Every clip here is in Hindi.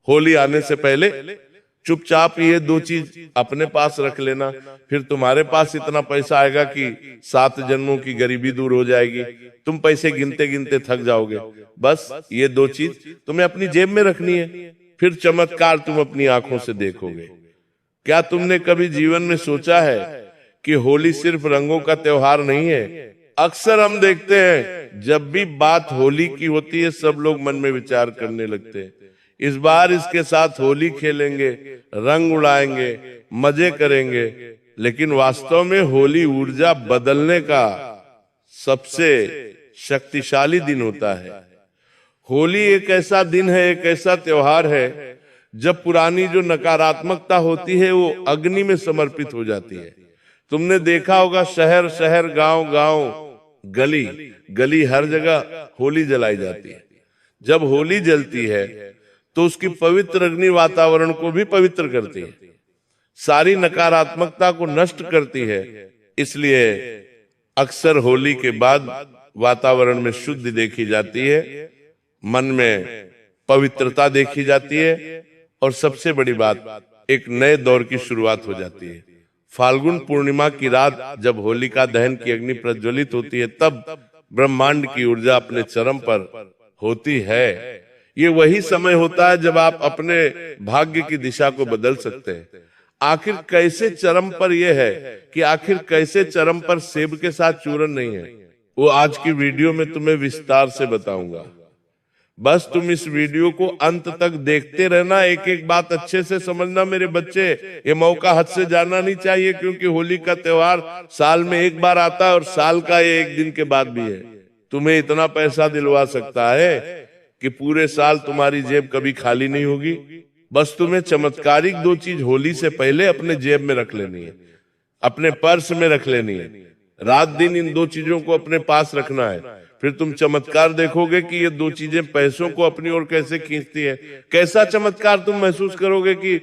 होली आने से पहले चुपचाप ये दो चीज अपने पास रख लेना, फिर तुम्हारे पास इतना पैसा आएगा कि 7 जन्मों की गरीबी दूर हो जाएगी। तुम पैसे गिनते गिनते थक जाओगे। बस ये दो चीज तुम्हें अपनी जेब में रखनी है, फिर चमत्कार तुम अपनी आंखों से देखोगे। क्या तुमने कभी जीवन में सोचा है कि होली सिर्फ रंगों का त्योहार नहीं है? अक्सर हम देखते हैं जब भी बात होली की होती है सब लोग मन में विचार करने लगते हैं, इस बार इसके साथ होली खेलेंगे, रंग उड़ाएंगे, मजे करेंगे। लेकिन वास्तव में होली ऊर्जा बदलने का सबसे शक्तिशाली दिन होता है। होली एक ऐसा दिन है, एक ऐसा त्योहार है जब पुरानी जो नकारात्मकता होती है वो अग्नि में समर्पित हो जाती है। तुमने देखा होगा शहर शहर, गांव गांव, गली गली, हर जगह होली जलाई जाती है। जब होली जलती है तो उसकी पवित्र अग्नि वातावरण को भी पवित्र करती है, सारी नकारात्मकता को नष्ट करती है। इसलिए अक्सर होली के बाद वातावरण में शुद्धि देखी जाती है, मन में पवित्रता देखी जाती है, और सबसे बड़ी बात एक नए दौर की शुरुआत हो जाती है। फाल्गुन पूर्णिमा की रात जब होलिका दहन की अग्नि प्रज्वलित होती है तब ब्रह्मांड की ऊर्जा अपने चरम पर होती है। ये वही समय होता है जब आप अपने भाग्य की दिशा को बदल सकते हैं। आखिर कैसे चरम पर यह है कि आखिर कैसे चरम पर सेब के साथ चूरन नहीं है, वो आज की वीडियो में तुम्हें विस्तार से बताऊंगा। बस तुम इस वीडियो को अंत तक देखते रहना, एक एक बात अच्छे से समझना मेरे बच्चे। ये मौका हाथ से जाना नहीं चाहिए, क्योंकि होली का त्योहार साल में एक बार आता है और साल का ये एक दिन के बाद भी है। तुम्हें इतना पैसा दिलवा सकता है कि पूरे साल तुम्हारी जेब कभी खाली नहीं होगी। बस तुम्हें चमत्कारिक दो चीज होली से पहले अपने जेब में रख लेनी है, अपने पर्स में रख लेनी है। रात दिन इन दो चीजों को अपने पास रखना है, फिर तुम चमत्कार देखोगे कि ये दो चीजें पैसों को अपनी ओर कैसे खींचती है। कैसा चमत्कार तुम महसूस करोगे कि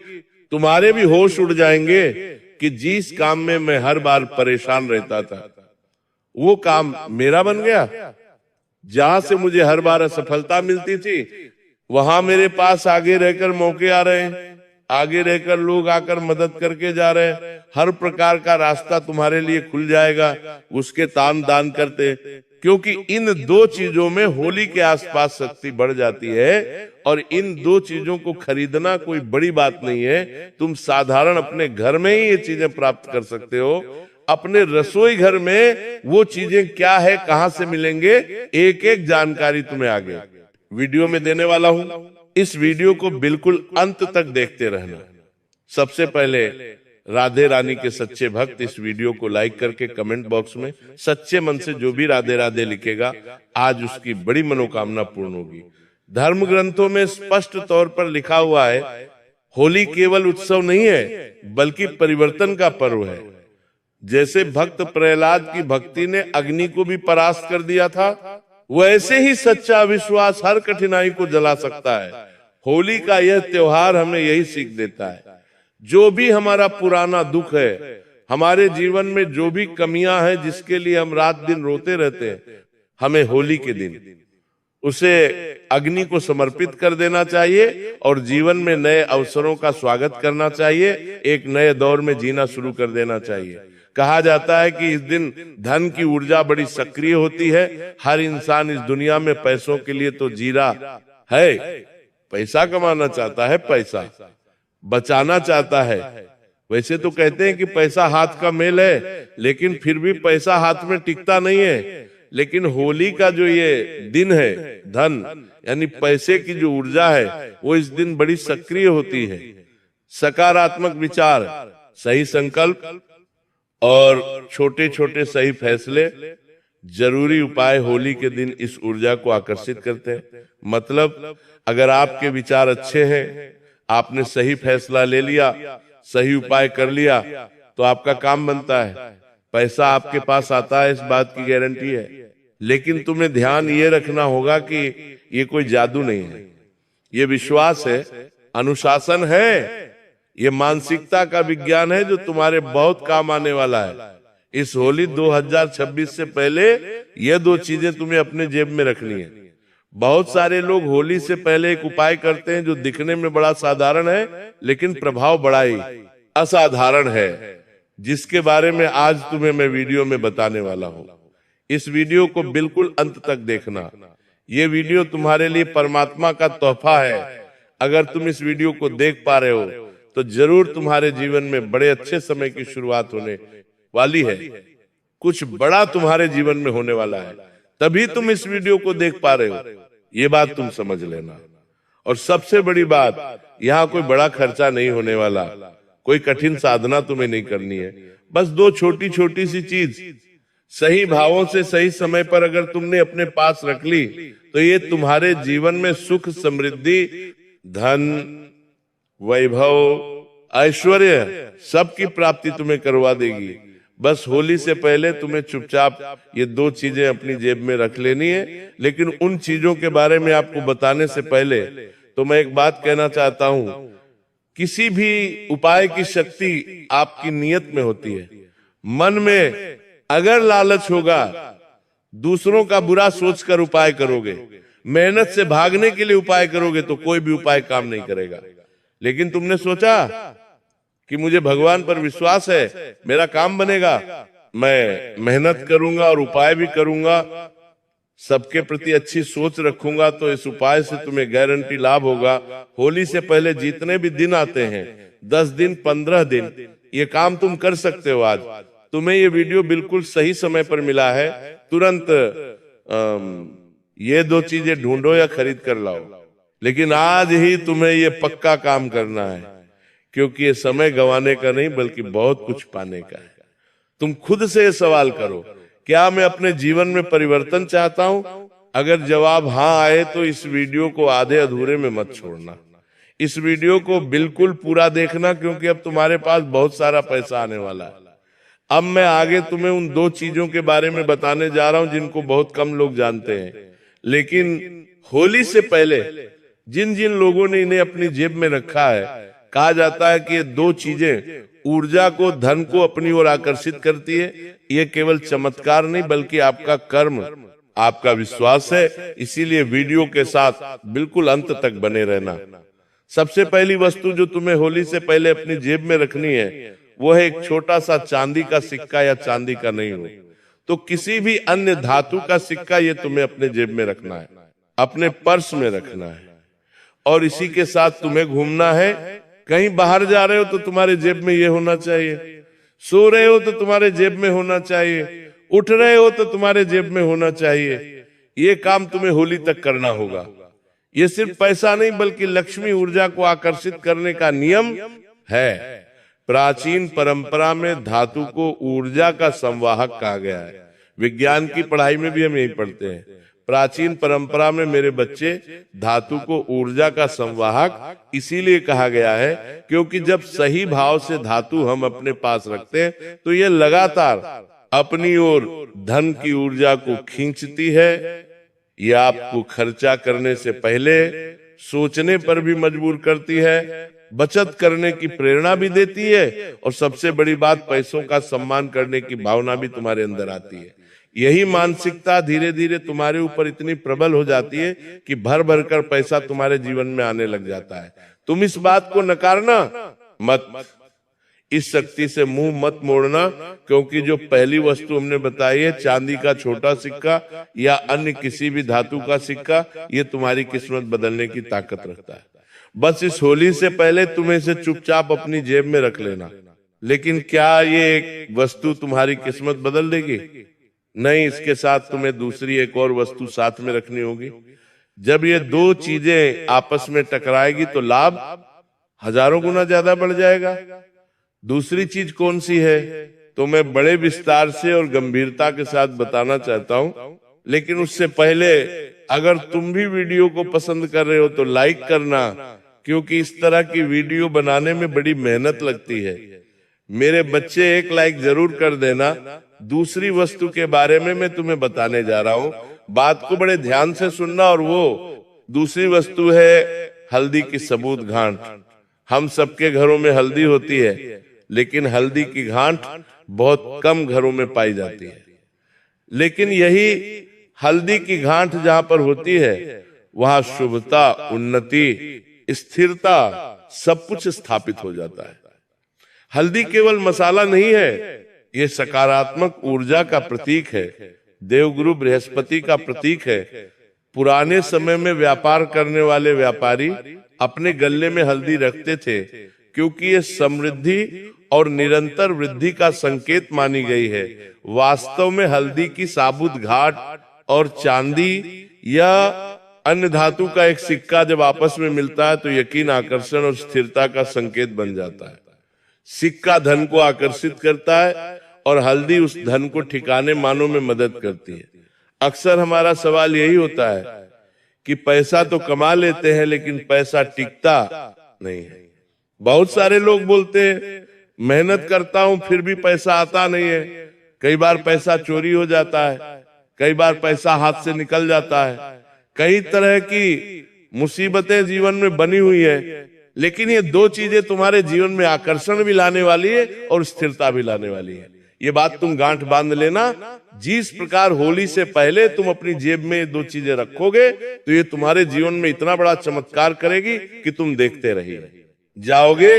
तुम्हारे भी होश उड़ जाएंगे कि जिस काम में मैं हर बार परेशान रहता था वो काम मेरा बन गया। जहां से मुझे हर बार असफलता मिलती थी वहां मेरे पास आगे रहकर मौके आ रहे हैं, आगे रहकर लोग आकर मदद करके जा रहे हैं। हर प्रकार का रास्ता तुम्हारे लिए खुल जाएगा, उसके ताम दान करते, क्योंकि इन दो चीजों में होली के आसपास शक्ति बढ़ जाती है। और इन दो चीजों को खरीदना कोई बड़ी बात नहीं है, तुम साधारण अपने घर में ही ये चीजें प्राप्त कर सकते हो। अपने रसोई घर में वो चीजें क्या है, कहां से मिलेंगे, एक एक जानकारी तुम्हें आगे वीडियो में देने वाला हूं। इस वीडियो को बिल्कुल अंत तक देखते रहना। सबसे पहले राधे रानी के सच्चे भक्त इस वीडियो को लाइक करके कमेंट बॉक्स में सच्चे मन से जो भी राधे राधे लिखेगा आज उसकी बड़ी मनोकामना पूर्ण होगी। धर्म ग्रंथों में स्पष्ट तौर पर लिखा हुआ है होली केवल उत्सव नहीं है बल्कि परिवर्तन का पर्व है। जैसे भक्त प्रहलाद की भक्ति ने अग्नि को भी परास्त कर दिया था, वैसे ही सच्चा विश्वास हर कठिनाई को जला सकता है। होली का यह त्योहार हमें यही सीख देता है। जो भी हमारा पुराना दुख है, हमारे जीवन में जो भी कमियां हैं जिसके लिए हम रात दिन रोते रहते हैं, हमें होली के दिन उसे अग्नि को समर्पित कर देना चाहिए और जीवन में नए अवसरों का स्वागत करना चाहिए, एक नए दौर में जीना शुरू कर देना चाहिए। कहा जाता है कि इस दिन धन की ऊर्जा बड़ी सक्रिय होती है। हर इंसान इस दुनिया में पैसों के लिए तो जी रहा है, पैसा कमाना चाहता है, पैसा बचाना चाहता है। वैसे तो कहते हैं कि पैसा हाथ का मेल है, लेकिन फिर भी पैसा हाथ में टिकता नहीं है। लेकिन होली का जो ये दिन है, धन यानी पैसे की जो ऊर्जा है वो इस दिन बड़ी सक्रिय होती है। सकारात्मक विचार, सही संकल्प और छोटे छोटे सही फैसले, जरूरी उपाय होली के दिन इस ऊर्जा को आकर्षित करते हैं। मतलब अगर आपके विचार अच्छे हैं, आपने सही फैसला ले लिया, सही उपाय कर लिया, तो आपका काम बनता है, पैसा आपके पास आता है, इस बात की गारंटी है। लेकिन तुम्हें ध्यान ये रखना होगा कि ये कोई जादू नहीं है, ये विश्वास है, अनुशासन है, ये मानसिकता का विज्ञान है जो तुम्हारे बहुत काम आने वाला है। इस होली 2026 से पहले ये दो चीजें तुम्हें अपने जेब में रखनी है। बहुत सारे लोग होली से पहले एक उपाय करते हैं जो दिखने में बड़ा साधारण है लेकिन प्रभाव बड़ा ही असाधारण है, जिसके बारे में आज तुम्हें मैं वीडियो में बताने वाला हूं। इस वीडियो को बिल्कुल अंत तक देखना। ये वीडियो तुम्हारे लिए परमात्मा का तोहफा है। अगर तुम इस वीडियो को देख पा रहे हो तो जरूर तुम्हारे जीवन में बड़े अच्छे समय की शुरुआत होने वाली है। कुछ बड़ा तुम्हारे जीवन में होने वाला है, तभी तुम इस वीडियो को देख पा रहे हो। ये बात तुम समझ लेना। और सबसे बड़ी बात, यहाँ कोई बड़ा खर्चा नहीं होने वाला, कोई कठिन साधना तुम्हें नहीं करनी है। बस दो छोटी छोटी सी चीज सही भावों से सही समय पर अगर तुमने अपने पास रख ली तो ये तुम्हारे जीवन में सुख, समृद्धि, धन, वैभव, ऐश्वर्य सबकी प्राप्ति तुम्हें करवा देगी। बस होली से पहले तुम्हें चुपचाप ये दो चीजें अपनी जेब में रख लेनी है। लेकिन उन चीजों के बारे में आपको बताने से पहले तो मैं एक बात कहना चाहता हूं, किसी भी उपाय की शक्ति आपकी नियत में होती है। मन में अगर लालच होगा, दूसरों का बुरा सोचकर उपाय करोगे, मेहनत से भागने के लिए उपाय करोगे तो कोई भी उपाय काम नहीं करेगा। लेकिन तुमने सोचा कि मुझे भगवान पर विश्वास है, मेरा काम बनेगा, मैं मेहनत करूंगा और उपाय भी करूंगा, सबके प्रति अच्छी सोच रखूंगा, तो इस उपाय से तुम्हें गारंटी लाभ होगा। होली से पहले जितने भी दिन आते हैं, 10 दिन, 15 दिन, ये काम तुम कर सकते हो। आज तुम्हें ये वीडियो बिल्कुल सही समय पर मिला है। तुरंत ये दो चीजें ढूंढो या खरीद कर लाओ। लेकिन आज ही तुम्हें ये पक्का काम करना है, क्योंकि ये समय गंवाने का नहीं बल्कि बहुत कुछ पाने का है। तुम खुद से ये सवाल करो, क्या मैं अपने जीवन में परिवर्तन चाहता हूं? अगर जवाब हाँ आए तो इस वीडियो को आधे अधूरे में मत छोड़ना। इस वीडियो को बिल्कुल पूरा देखना, क्योंकि अब तुम्हारे पास बहुत सारा पैसा आने वाला है। अब मैं आगे तुम्हें उन दो चीजों के बारे में बताने जा रहा हूं जिनको बहुत कम लोग जानते हैं। लेकिन होली से पहले जिन जिन लोगों ने इन्हें अपनी जेब में रखा है, कहा जाता है कि ये दो चीजें ऊर्जा को, धन को अपनी ओर आकर्षित करती है। ये केवल चमत्कार नहीं बल्कि आपका कर्म, आपका विश्वास है। इसीलिए वीडियो के साथ बिल्कुल अंत तक बने रहना। सबसे पहली वस्तु जो तुम्हें होली से पहले अपनी जेब में रखनी है वो है एक छोटा सा चांदी का सिक्का, या चांदी का नहीं हो तो किसी भी अन्य धातु का सिक्का, ये तुम्हें अपने जेब में रखना है, अपने पर्स में रखना है। और इसी के साथ तुम्हें घूमना है। कहीं बाहर जा रहे हो तो तुम्हारे जेब में ये होना चाहिए, सो रहे हो तो तुम्हारे जेब में होना चाहिए, उठ रहे हो तो तुम्हारे जेब में होना चाहिए। ये काम तुम्हें होली तक करना होगा। ये सिर्फ पैसा नहीं बल्कि लक्ष्मी ऊर्जा को आकर्षित करने का नियम है। प्राचीन परंपरा में धातु को ऊर्जा का संवाहक कहा गया है। विज्ञान की पढ़ाई में भी हम यही पढ़ते हैं। प्राचीन परंपरा में मेरे बच्चे, धातु को ऊर्जा का संवाहक इसीलिए कहा गया है क्योंकि जब सही भाव से धातु हम अपने पास रखते हैं तो ये लगातार अपनी ओर धन की ऊर्जा को खींचती है। ये आपको खर्चा करने से पहले सोचने पर भी मजबूर करती है, बचत करने की प्रेरणा भी देती है, और सबसे बड़ी बात, पैसों का सम्मान करने की भावना भी तुम्हारे अंदर आती है। यही मानसिकता धीरे धीरे तुम्हारे ऊपर इतनी प्रबल हो जाती है कि भर भर कर पैसा तुम्हारे जीवन में आने लग जाता है। तुम इस बात को नकारना मत, इस शक्ति से मुंह मत मोड़ना, क्योंकि जो पहली वस्तु हमने बताई है, चांदी का छोटा सिक्का या अन्य किसी भी धातु का सिक्का, ये तुम्हारी किस्मत बदलने की ताकत रखता है। बस इस होली से पहले तुम्हें इसे चुपचाप अपनी जेब में रख लेना। लेकिन क्या ये एक वस्तु तुम्हारी किस्मत बदल देगी? नहीं, इसके साथ तुम्हें दूसरी एक और वस्तु साथ में रखनी होगी। जब ये दो चीजें आपस में टकराएगी तो लाभ हजारों गुना ज्यादा बढ़ जाएगा। दूसरी चीज कौन सी है तो मैं बड़े विस्तार से और गंभीरता के साथ बताना चाहता हूं। लेकिन उससे पहले अगर तुम भी वीडियो को पसंद कर रहे हो तो लाइक करना, क्योंकि इस तरह की वीडियो बनाने में बड़ी मेहनत लगती है। मेरे बच्चे, एक लाइक जरूर कर देना। दूसरी वस्तु के बारे में मैं तुम्हें बताने जा रहा हूं, बात को बड़े ध्यान से सुनना। और वो दूसरी वस्तु है हल्दी की सबूत गांठ। हम सबके घरों में हल्दी होती है, लेकिन हल्दी की गांठ बहुत कम घरों में पाई जाती है। लेकिन यही हल्दी की गांठ जहां पर होती है वहां शुभता, उन्नति, स्थिरता, सब कुछ स्थापित हो जाता है। हल्दी केवल मसाला नहीं है, ये सकारात्मक ऊर्जा का प्रतीक है, देवगुरु बृहस्पति का प्रतीक है। पुराने समय में व्यापार करने वाले व्यापारी अपने गले में हल्दी रखते थे क्योंकि ये समृद्धि और निरंतर वृद्धि का संकेत मानी गई है। वास्तव में हल्दी की साबुत घाट और चांदी या अन्य धातु का एक सिक्का जब आपस में मिलता है तो यकीन, आकर्षण और स्थिरता का संकेत बन जाता है। सिक्का धन को आकर्षित करता है और हल्दी उस धन को ठिकाने मानने में मदद करती है। अक्सर हमारा सवाल यही होता है कि पैसा तो कमा लेते हैं लेकिन पैसा टिकता नहीं है। बहुत सारे लोग बोलते हैं मेहनत करता हूं फिर भी पैसा आता नहीं है। कई बार पैसा चोरी हो जाता है, कई बार पैसा हाथ से निकल जाता है, कई तरह की मुसीबतें जीवन में बनी हुई है। लेकिन ये दो चीजें तुम्हारे जीवन में आकर्षण भी लाने वाली है और स्थिरता भी लाने वाली है। ये बात तुम गांठ बांध लेना। जिस प्रकार होली से पहले तुम अपनी जेब में दो चीजें रखोगे तो ये तुम्हारे जीवन में इतना बड़ा चमत्कार करेगी कि तुम देखते रहिए जाओगे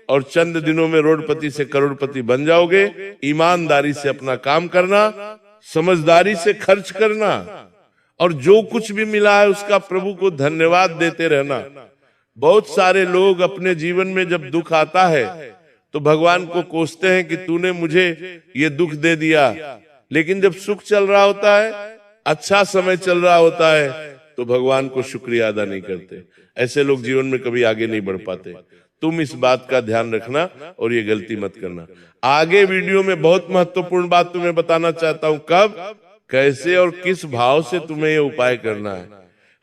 और चंद दिनों में रोडपति से करोड़पति बन जाओगे। ईमानदारी से अपना काम करना, समझदारी से खर्च करना और जो कुछ भी मिला है उसका प्रभु को धन्यवाद देते रहना। बहुत सारे लोग अपने जीवन में जब दुख आता है तो भगवान को कोसते हैं कि तूने मुझे ये दुख दे दिया, लेकिन जब सुख चल रहा होता है, अच्छा समय चल रहा होता है तो भगवान को शुक्रिया अदा नहीं करते। ऐसे लोग जीवन में कभी आगे नहीं बढ़ पाते। तुम इस बात का ध्यान रखना और ये गलती मत करना। आगे वीडियो में बहुत महत्वपूर्ण बात तुम्हें बताना चाहता हूं, कब, कैसे और किस भाव से तुम्हें ये उपाय करना है।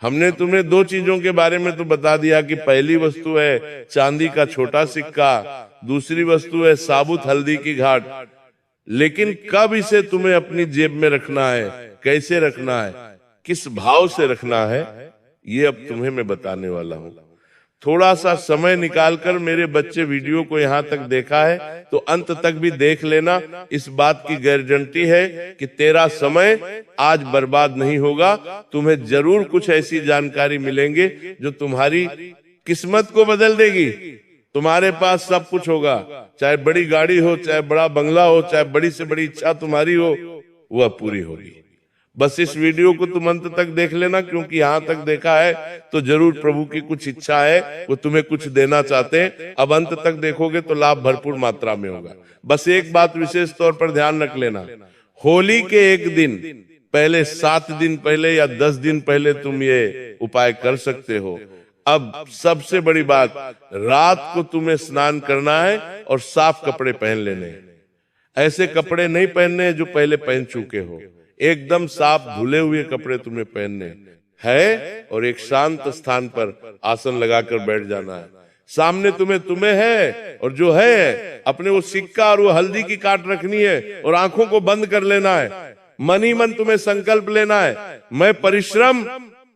हमने तुम्हें दो चीजों के बारे में तो बता दिया कि पहली वस्तु है चांदी का छोटा सिक्का, दूसरी वस्तु है साबुत हल्दी की घाट। लेकिन कब इसे तुम्हें अपनी जेब में रखना है, कैसे रखना है, किस भाव से रखना है, ये अब तुम्हें मैं बताने वाला हूं। थोड़ा सा समय निकालकर मेरे बच्चे वीडियो को यहाँ तक देखा है तो अंत तक भी देख लेना। इस बात की गारंटी है कि तेरा समय आज बर्बाद नहीं होगा। तुम्हें जरूर कुछ ऐसी जानकारी मिलेंगे जो तुम्हारी किस्मत को बदल देगी। तुम्हारे पास सब कुछ होगा, चाहे बड़ी गाड़ी हो, चाहे बड़ा बंगला हो, चाहे बड़ी से बड़ी इच्छा तुम्हारी हो, वह पूरी होगी। बस इस वीडियो को तुम अंत तक देख लेना, क्योंकि यहाँ तक देखा है तो जरूर प्रभु की कुछ इच्छा है, वो तुम्हें कुछ देना चाहते हैं। अब अंत तक देखोगे तो लाभ भरपूर मात्रा में होगा। बस एक बात विशेष तौर पर ध्यान रख लेना, होली के एक दिन पहले, 7 दिन पहले या 10 दिन पहले तुम ये उपाय कर सकते हो। अब सबसे बड़ी बात, रात को तुम्हें स्नान करना है और साफ कपड़े पहन लेने हैं। ऐसे कपड़े नहीं पहनने जो पहले पहन चुके हो, एकदम साफ धुले हुए कपड़े तुम्हें पहनने है और एक शांत स्थान पर आसन लगाकर बैठ जाना है। सामने तुम्हें है और जो है अपने वो सिक्का और वो हल्दी की काट रखनी है और आंखों को बंद कर लेना है। मन ही मन तुम्हें संकल्प लेना है, मैं परिश्रम,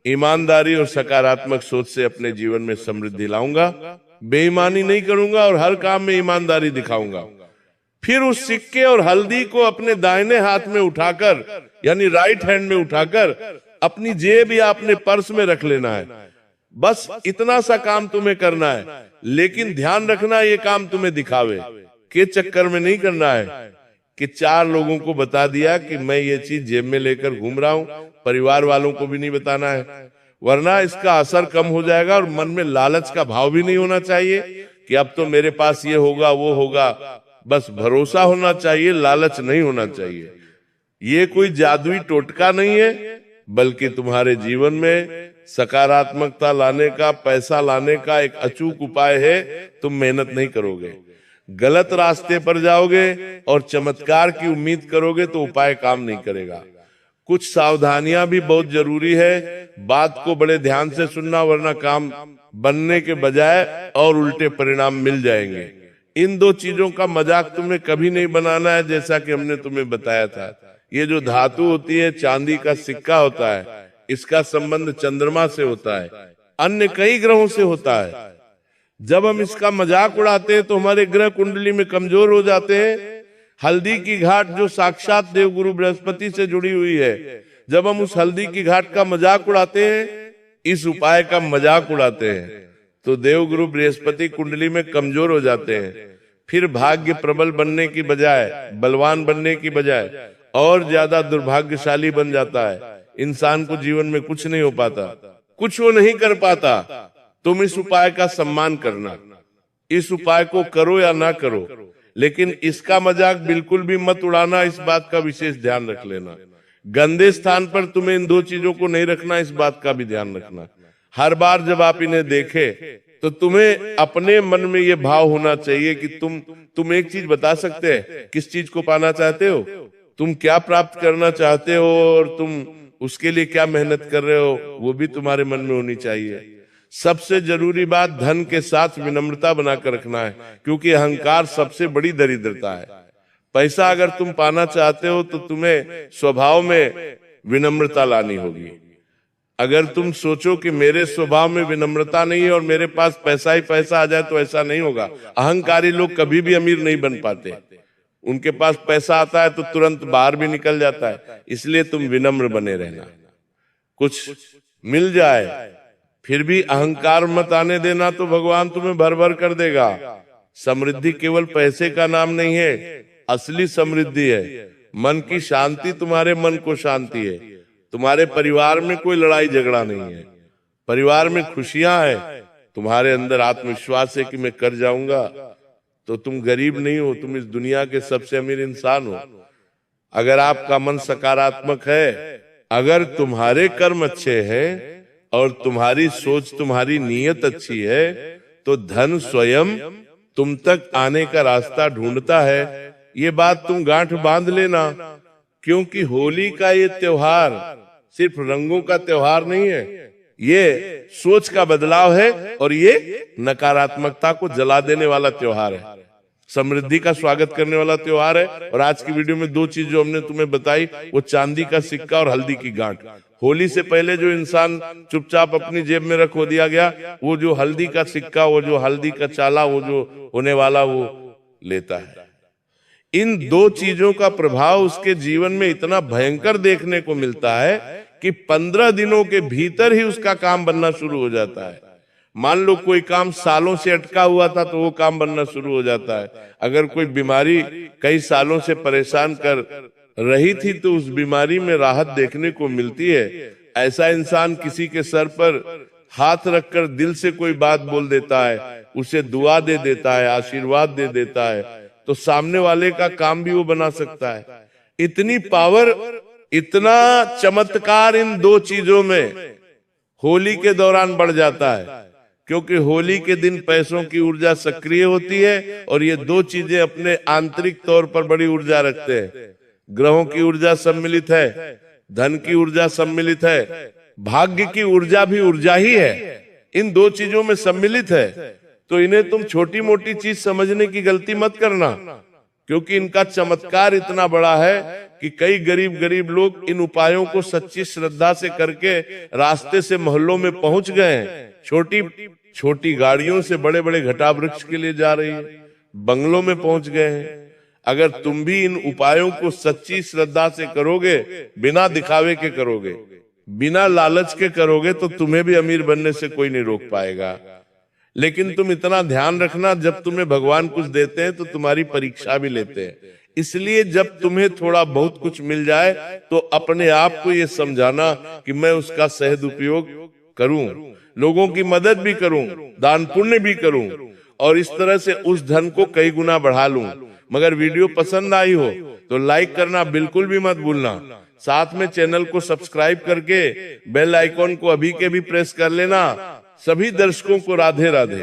ईमानदारी और सकारात्मक सोच से अपने जीवन में समृद्धि लाऊंगा, बेईमानी नहीं करूंगा और हर काम में ईमानदारी दिखाऊंगा। फिर उस सिक्के और हल्दी को अपने दाहिने हाथ में उठाकर, यानी राइट हैंड में उठाकर अपनी जेब या अपने पर्स में रख लेना है। बस इतना सा काम तुम्हें करना है, लेकिन ध्यान रखना ये काम तुम्हें दिखावे के चक्कर में नहीं करना है कि 4 लोगों को बता दिया कि मैं ये चीज जेब में लेकर घूम रहा हूं, परिवार वालों को भी नहीं बताना है, वरना इसका असर कम हो जाएगा। और मन में लालच का भाव भी नहीं होना चाहिए कि अब तो मेरे पास ये होगा वो होगा। बस भरोसा होना चाहिए, लालच नहीं होना चाहिए। ये कोई जादुई टोटका नहीं है, बल्कि तुम्हारे जीवन में सकारात्मकता लाने का, पैसा लाने का एक अचूक उपाय है। तुम मेहनत नहीं करोगे, गलत रास्ते पर जाओगे और चमत्कार की उम्मीद करोगे तो उपाय काम नहीं करेगा। कुछ सावधानियां भी बहुत जरूरी है, बात को बड़े ध्यान से सुनना, वरना काम बनने के बजाय और उल्टे परिणाम मिल जाएंगे। इन 2 चीजों का मजाक तुम्हें कभी नहीं बनाना है, जैसा कि हमने तुम्हें बताया था। ये जो धातु होती है, चांदी का सिक्का होता है, इसका संबंध चंद्रमा से होता है, अन्य कई ग्रहों से होता है। जब हम इसका मजाक उड़ाते हैं तो हमारे ग्रह कुंडली में कमजोर हो जाते हैं। हल्दी की घाट जो साक्षात देवगुरु बृहस्पति से जुड़ी हुई है, जब हम उस हल्दी की घाट का मजाक उड़ाते हैं, इस उपाय का मजाक उड़ाते हैं, तो देवगुरु बृहस्पति कुंडली में कमजोर हो जाते हैं। फिर भाग्य प्रबल बनने की बजाय, बलवान बनने की बजाय और ज्यादा दुर्भाग्यशाली बन जाता है। इंसान को जीवन में कुछ नहीं हो पाता, कुछ वो नहीं कर पाता। तुम इस उपाय का सम्मान करना, इस उपाय को करो या ना करो, लेकिन इसका मजाक बिल्कुल भी मत उड़ाना। इस बात का विशेष ध्यान रख लेना। गंदे स्थान पर तुम्हें इन दो चीजों को नहीं रखना, इस बात का भी ध्यान रखना। हर बार जब आप इन्हें देखे तो तुम्हें अपने मन में ये भाव होना चाहिए कि तुम एक चीज बता सकते हैं, किस चीज को पाना चाहते हो, तुम क्या प्राप्त करना चाहते हो और तुम उसके लिए क्या मेहनत कर रहे हो, वो भी तुम्हारे मन में होनी चाहिए। सबसे जरूरी बात धन के साथ विनम्रता बनाकर रखना है, क्योंकि अहंकार सबसे बड़ी दरिद्रता है। पैसा अगर तुम पाना चाहते हो तो तुम्हें स्वभाव में विनम्रता लानी होगी। अगर तुम सोचो कि मेरे स्वभाव में विनम्रता नहीं है और मेरे पास पैसा ही पैसा आ जाए, तो ऐसा नहीं होगा। अहंकारी लोग कभी भी अमीर नहीं बन पाते। उनके पास पैसा आता है तो तुरंत बाहर भी निकल जाता है। इसलिए तुम विनम्र बने रहना। कुछ मिल जाए फिर भी अहंकार मत आने देना, तो भगवान तुम्हें भर भर कर देगा। समृद्धि केवल पैसे का नाम नहीं है, असली समृद्धि है मन की शांति। तुम्हारे मन को शांति है, तुम्हारे परिवार में कोई लड़ाई झगड़ा नहीं है, परिवार में खुशियां है, तुम्हारे अंदर आत्मविश्वास है कि मैं कर जाऊंगा। तो तुम गरीब नहीं हो, तुम इस दुनिया के सबसे अमीर इंसान हो। अगर आपका मन सकारात्मक है, अगर तुम्हारे कर्म अच्छे हैं और तुम्हारी सोच, तुम्हारी नीयत अच्छी है, तो धन स्वयं तुम तक आने का रास्ता ढूंढता है। ये बात तुम गांठ बांध लेना, क्योंकि होली का ये त्योहार सिर्फ रंगों का त्योहार नहीं है, ये सोच का बदलाव है और ये नकारात्मकता को जला देने वाला त्योहार है, समृद्धि का स्वागत करने वाला त्योहार है। और आज की वीडियो में दो चीज जो हमने तुम्हें बताई, वो चांदी का सिक्का और हल्दी की गांठ। होली से पहले जो इंसान चुपचाप अपनी जेब में रख दिया गया, वो जो हल्दी का सिक्का, वो जो हल्दी का चाला, वो जो होने वाला, वो लेता है। इन दो चीजों का प्रभाव उसके जीवन में इतना भयंकर देखने को मिलता है कि 15 दिनों के भीतर ही उसका काम बनना शुरू हो जाता है। मान लो कोई काम सालों से अटका हुआ था तो वो काम बनना शुरू हो जाता है। अगर कोई बीमारी कई सालों से परेशान कर रही थी तो उस बीमारी में राहत देखने को मिलती है। ऐसा इंसान किसी के सर पर हाथ रखकर दिल से कोई बात बोल देता है, उसे दुआ दे देता है, आशीर्वाद दे देता है, तो सामने वाले का काम भी वो बना सकता है। इतनी पावर, इतना चमत्कार इन दो चीजों में होली के दौरान बढ़ जाता है, क्योंकि होली के दिन पैसों की ऊर्जा सक्रिय होती है और ये दो चीजें अपने आंतरिक तौर पर बड़ी ऊर्जा रखते हैं। ग्रहों की ऊर्जा सम्मिलित है, धन की ऊर्जा सम्मिलित है, भाग्य की ऊर्जा भी ऊर्जा ही है, इन दो चीजों में सम्मिलित है। तो इन्हें तुम छोटी मोटी चीज समझने की गलती मत करना, क्योंकि इनका चमत्कार इतना बड़ा है कि कई गरीब लोग इन उपायों को सच्ची श्रद्धा से करके रास्ते से मोहल्लों में पहुंच गए हैं। छोटी छोटी गाड़ियों से बड़े बड़े घटा वृक्ष के लिए जा रही है, बंगलों में पहुंच गए हैं। अगर तुम भी इन उपायों को सच्ची श्रद्धा से करोगे, बिना दिखावे के करोगे, बिना लालच के करोगे, तो तुम्हें भी अमीर बनने से कोई नहीं रोक पाएगा। लेकिन तुम इतना ध्यान रखना, जब तुम्हें भगवान कुछ देते हैं तो तुम्हारी परीक्षा भी लेते हैं। इसलिए जब तुम्हें थोड़ा बहुत कुछ मिल जाए तो अपने आप को ये समझाना कि मैं उसका सदुपयोग करूं, लोगों की मदद भी करूं, दान पुण्य भी करूं और इस तरह से उस धन को कई गुना बढ़ा लूं। मगर वीडियो पसंद आई हो तो लाइक करना बिल्कुल भी मत भूलना। साथ में चैनल को सब्सक्राइब करके बेल आइकॉन को अभी के भी प्रेस कर लेना। सभी दर्शकों को राधे राधे।